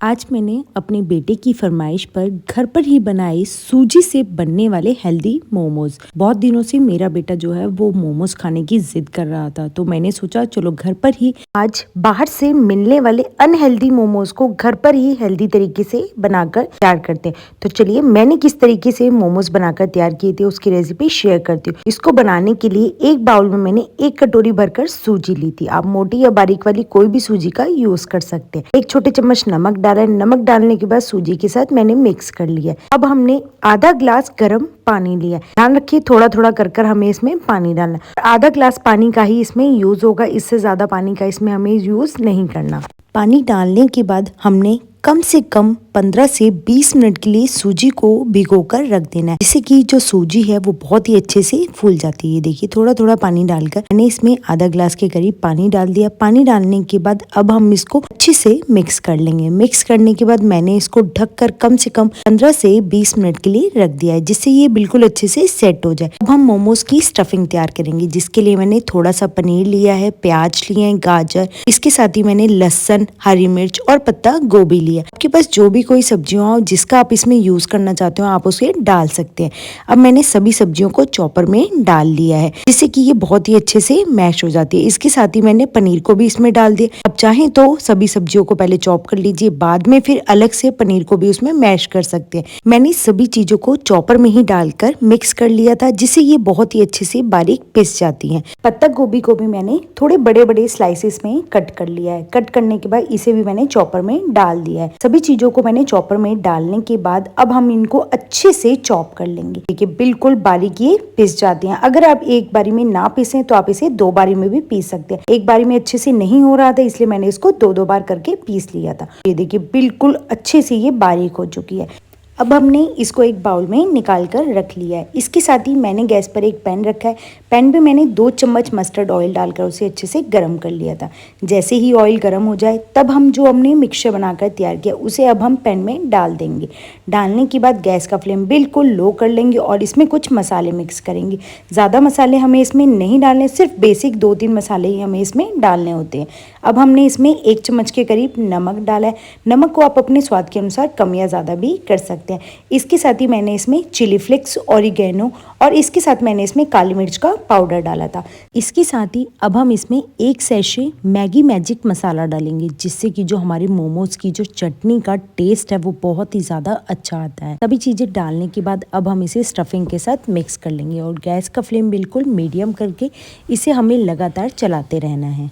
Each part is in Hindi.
आज मैंने अपने बेटे की फरमाइश पर घर पर ही बनाए सूजी से बनने वाले हेल्दी मोमोज। बहुत दिनों से मेरा बेटा जो है वो मोमोज खाने की जिद कर रहा था, तो मैंने सोचा चलो घर पर ही आज बाहर से मिलने वाले अनहेल्दी मोमोज को घर पर ही हेल्दी तरीके से बनाकर तैयार करते हैं। तो चलिए मैंने किस तरीके से मोमोज बनाकर तैयार किए थे उसकी रेसिपी शेयर करती हूँ। इसको बनाने के लिए एक बाउल में मैंने 1 कटोरी भरकर सूजी ली थी। आप मोटी या बारीक वाली कोई भी सूजी का यूज कर सकते हैं। 1 छोटे चम्मच नमक डाला है। नमक डालने के बाद सूजी के साथ मैंने मिक्स कर लिया। अब हमने आधा ग्लास गर्म पानी लिया। ध्यान रखिए थोड़ा थोड़ा कर हमें इसमें पानी डालना। आधा ग्लास पानी का ही इसमें यूज होगा, इससे ज्यादा पानी का इसमें हमें यूज नहीं करना। पानी डालने के बाद हमने कम से कम 15 से 20 मिनट के लिए सूजी को भिगोकर रख देना है, जिससे कि जो सूजी है वो बहुत ही अच्छे से फूल जाती है। देखिए थोड़ा थोड़ा पानी डालकर मैंने इसमें आधा ग्लास के करीब पानी डाल दिया। पानी डालने के बाद अब हम इसको अच्छे से मिक्स कर लेंगे। मिक्स करने के बाद मैंने इसको ढककर कम से कम 15 से 20 मिनट के लिए रख दिया है, जिससे ये बिल्कुल अच्छे से सेट हो जाए। अब हम मोमोज की स्टफिंग तैयार करेंगे, जिसके लिए मैंने थोड़ा सा पनीर लिया है, प्याज लिए हैं, गाजर, इसके साथ ही मैंने लहसुन, हरी मिर्च और पत्ता गोभी लिया। आपके पास जो भी कोई सब्जियां हो जिसका आप इसमें यूज करना चाहते हो आप उसे डाल सकते हैं। अब मैंने सभी सब्जियों को चॉपर में डाल लिया है, जिससे कि ये बहुत ही अच्छे से मैश हो जाती है। इसके साथ ही मैंने पनीर को भी इसमें डाल दिया। अब चाहें तो सभी सब्जियों को पहले चॉप कर लीजिए, बाद में फिर अलग से पनीर को भी उसमें मैश कर सकते हैं। मैंने सभी चीजों को चॉपर में ही डालकर मिक्स कर लिया था, जिससे ये बहुत ही अच्छे से बारीक पिस जाती है। पत्ता गोभी को भी मैंने थोड़े बड़े बड़े स्लाइसेस में कट कर लिया है। कट करने के बाद इसे भी मैंने चॉपर में डाल दिया है। सभी चीजों को मैंने चॉपर में डालने के बाद अब हम इनको अच्छे से चॉप कर लेंगे। देखिए बिल्कुल बारीक ये पिस जाती हैं। अगर आप एक बारी में ना पीसें तो आप इसे 2 बारी में भी पीस सकते हैं। एक बारी में अच्छे से नहीं हो रहा था, इसलिए मैंने इसको 2-2 बार करके पीस लिया था। ये देखिए बिल्कुल अच्छे से ये बारीक हो चुकी है। अब हमने इसको एक बाउल में निकाल कर रख लिया है। इसके साथ ही मैंने गैस पर एक पैन रखा है। पैन पे मैंने 2 चम्मच मस्टर्ड ऑयल डालकर उसे अच्छे से गर्म कर लिया था। जैसे ही ऑयल गर्म हो जाए तब हम जो हमने मिक्सचर बनाकर तैयार किया उसे अब हम पैन में डाल देंगे। डालने के बाद गैस का फ्लेम बिल्कुल लो कर लेंगे और इसमें कुछ मसाले मिक्स करेंगे। ज़्यादा मसाले हमें इसमें नहीं डालने, सिर्फ बेसिक 2-3 मसाले ही हमें इसमें डालने होते हैं। अब हमने इसमें 1 चम्मच के करीब नमक डाला है। नमक को आप अपने स्वाद के अनुसार कम या ज़्यादा भी कर सकते हैं। इसके साथ ही मैंने इसमें चिली फ्लेक्स, ऑरिगेनो और इसके साथ मैंने इसमें काली मिर्च का पाउडर डाला था। इसके साथ ही अब हम इसमें 1 सैशे मैगी मैजिक मसाला डालेंगे, जिससे कि जो हमारे मोमोज की जो चटनी का टेस्ट है वो बहुत ही ज़्यादा अच्छा आता है। सभी चीज़ें डालने के बाद अब हम इसे स्टफिंग के साथ मिक्स कर लेंगे और गैस का फ्लेम बिल्कुल मीडियम करके इसे हमें लगातार चलाते रहना है,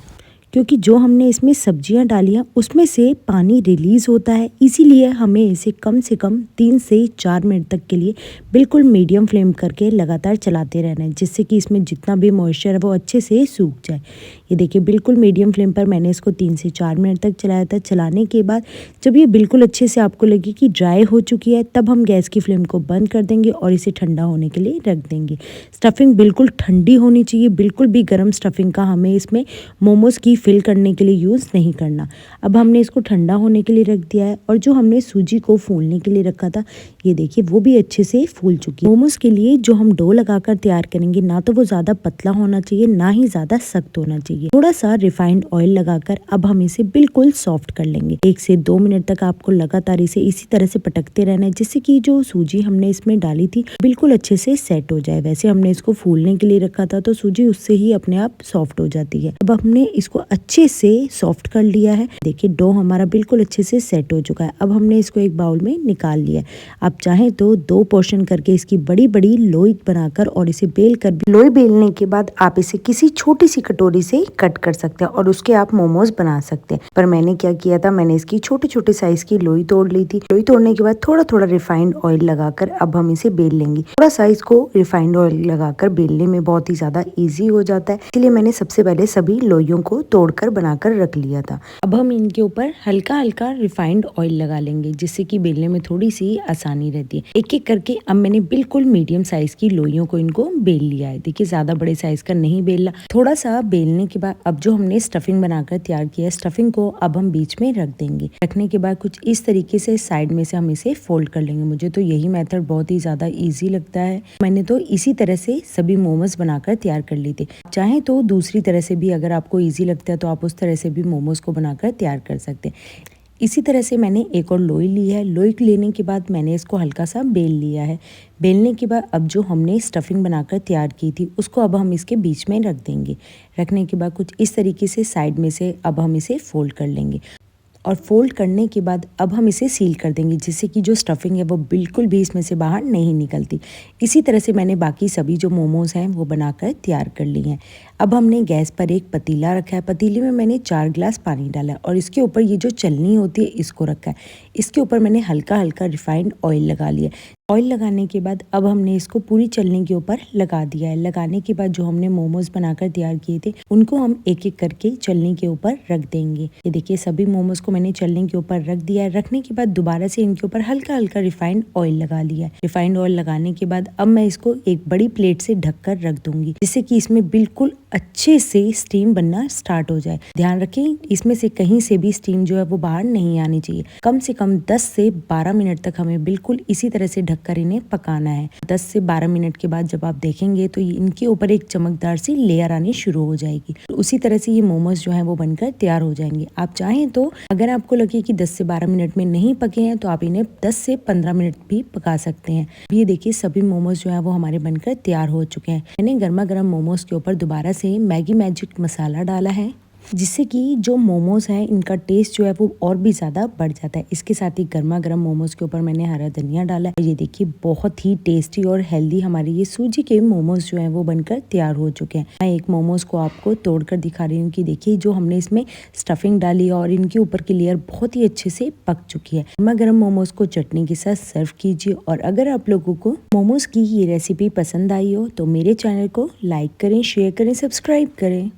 क्योंकि जो हमने इसमें सब्जियां डाली हैं उसमें से पानी रिलीज़ होता है। इसीलिए हमें इसे कम से कम 3 से 4 मिनट तक के लिए बिल्कुल मीडियम फ्लेम करके लगातार चलाते रहना है, जिससे कि इसमें जितना भी मॉइस्चर है वो अच्छे से सूख जाए। ये देखिए बिल्कुल मीडियम फ्लेम पर मैंने इसको 3 से 4 मिनट तक चलाया था। चलाने के बाद जब ये बिल्कुल अच्छे से आपको लगे कि ड्राई हो चुकी है तब हम गैस की फ्लेम को बंद कर देंगे और इसे ठंडा होने के लिए रख देंगे। स्टफिंग बिल्कुल ठंडी होनी चाहिए, बिल्कुल भी गर्म स्टफिंग का हमें इसमें मोमोज की फिल करने के लिए यूज़ नहीं करना। अब हमने इसको ठंडा होने के लिए रख दिया है और जो हमने सूजी को फूलने के लिए रखा था ये देखिए वो भी अच्छे से फूल चुकी है। मोमोज के लिए जो हम डो लगाकर तैयार करेंगे ना तो वो ज़्यादा पतला होना चाहिए ना ही ज़्यादा सख्त होना चाहिए। थोड़ा सा रिफाइंड ऑयल लगाकर अब हम इसे बिल्कुल सॉफ्ट कर लेंगे। 1 से 2 मिनट तक आपको लगातार इसे इसी तरह से पटकते रहना है, जिससे कि जो सूजी हमने इसमें डाली थी बिल्कुल अच्छे से सेट हो जाए। वैसे हमने इसको फूलने के लिए रखा था तो सूजी उससे ही अपने आप सॉफ्ट हो जाती है। अब हमने इसको अच्छे से सॉफ्ट कर लिया है। देखिए डो हमारा बिल्कुल अच्छे से सेट हो चुका है। अब हमने इसको एक बाउल में निकाल लिया है। आप चाहें तो 2 पोर्शन करके इसकी बड़ी बड़ी लोई बनाकर और इसे बेल कर, लोई बेलने के बाद आप इसे किसी छोटी सी कटोरी से कट कर सकते हैं और उसके आप मोमोज बना सकते हैं। पर मैंने क्या किया था, मैंने इसकी छोटे छोटे साइज की लोई तोड़ ली थी। लोई तोड़ने के बाद थोड़ा थोड़ा रिफाइंड ऑयल लगाकर अब हम इसे बेल लेंगे। थोड़ा सा इसको रिफाइंड ऑयल लगाकर बेलने में बहुत ही ज्यादा ईजी हो जाता है, इसलिए मैंने सबसे पहले सभी लोइयों को तोड़कर बनाकर रख लिया था। अब हम इनके ऊपर हल्का हल्का रिफाइंड ऑयल लगा लेंगे, जिससे कि बेलने में थोड़ी सी आसानी रहती है। एक एक करके अब मैंने बिल्कुल मीडियम साइज की लोइयों को इनको बेल लिया है। देखिए ज्यादा बड़े साइज का नहीं बेलना। थोड़ा सा बेलने के बाद अब जो हमने स्टफिंग बनाकर तैयार किया है स्टफिंग को अब हम बीच में रख देंगे। रखने के बाद कुछ इस तरीके से साइड में से हम इसे फोल्ड कर लेंगे। मुझे तो यही मेथड बहुत ही ज्यादा इजी लगता है। मैंने तो इसी तरह से सभी मोमोज बनाकर तैयार कर ली थी। चाहे तो दूसरी तरह से भी अगर आपको इजी लगता है तो आप उस तरह से भी मोमोज को बनाकर तैयार कर सकते हैं। इसी तरह से मैंने एक और लोई ली है। लोई लेने के बाद मैंने इसको हल्का सा बेल लिया है। बेलने के बाद अब जो हमने स्टफिंग बनाकर तैयार की थी उसको अब हम इसके बीच में रख देंगे। रखने के बाद कुछ इस तरीके से साइड में से अब हम इसे फोल्ड कर लेंगे और फोल्ड करने के बाद अब हम इसे सील कर देंगे, जिससे कि जो स्टफिंग है वो बिल्कुल भी इसमें से बाहर नहीं निकलती। इसी तरह से मैंने बाकी सभी जो मोमोज़ हैं वो बनाकर तैयार कर लिए हैं। अब हमने गैस पर एक पतीला रखा है। पतीले में मैंने 4 गिलास पानी डाला है और इसके ऊपर ये जो चलनी होती है इसको रखा है। इसके ऊपर मैंने हल्का हल्का रिफाइंड ऑयल लगा लिया। ऑयल लगाने के बाद अब हमने इसको पूरी चलनी के ऊपर लगा दिया है। लगाने के बाद जो हमने मोमोज बनाकर तैयार किए थे उनको हम एक एक करके चलनी के ऊपर रख देंगे। ये देखिए सभी मोमोज को मैंने चलनी के ऊपर रख दिया है। रखने के बाद दोबारा से इनके ऊपर हल्का हल्का रिफाइंड ऑयल लगा लिया है। रिफाइंड ऑयल लगाने के बाद अब मैं इसको एक बड़ी प्लेट से ढककर रख दूंगी, जिससे कि इसमें बिल्कुल अच्छे से स्टीम बनना स्टार्ट हो जाए। ध्यान रखें इसमें से कहीं से भी स्टीम जो है वो बाहर नहीं आनी चाहिए। कम से कम 10 से 12 मिनट तक हमें बिल्कुल इसी तरह से ढककर इन्हें पकाना है। 10 से 12 मिनट के बाद जब आप देखेंगे तो इनके ऊपर एक चमकदार सी लेयर आनी शुरू हो जाएगी। उसी तरह से ये मोमोज जो है वो बनकर तैयार हो जाएंगे। आप चाहें तो अगर आपको लगे कि 10 से 12 मिनट में नहीं पके हैं तो आप इन्हें 10 से 15 मिनट भी पका सकते हैं। ये देखिए सभी मोमोज जो है वो हमारे बनकर तैयार हो चुके हैं। मैंने गर्मा गर्म मोमोज के ऊपर दोबारा से मैगी मैजिक मसाला डाला है, जिससे कि जो मोमोज हैं इनका टेस्ट जो है वो और भी ज़्यादा बढ़ जाता है। इसके साथ ही गर्मा गर्म मोमोज के ऊपर मैंने हरा धनिया डाला है। ये देखिए बहुत ही टेस्टी और हेल्दी हमारे ये सूजी के मोमोज जो हैं वो बनकर तैयार हो चुके हैं। मैं एक मोमोज को आपको तोड़कर दिखा रही हूँ कि देखिए जो हमने इसमें स्टफिंग डाली है और इनके ऊपर की लेयर बहुत ही अच्छे से पक चुकी है। गर्मा गर्म मोमोज को चटनी के साथ सर्व कीजिए। और अगर आप लोगों को मोमोज की ये रेसिपी पसंद आई हो तो मेरे चैनल को लाइक करें, शेयर करें, सब्सक्राइब करें।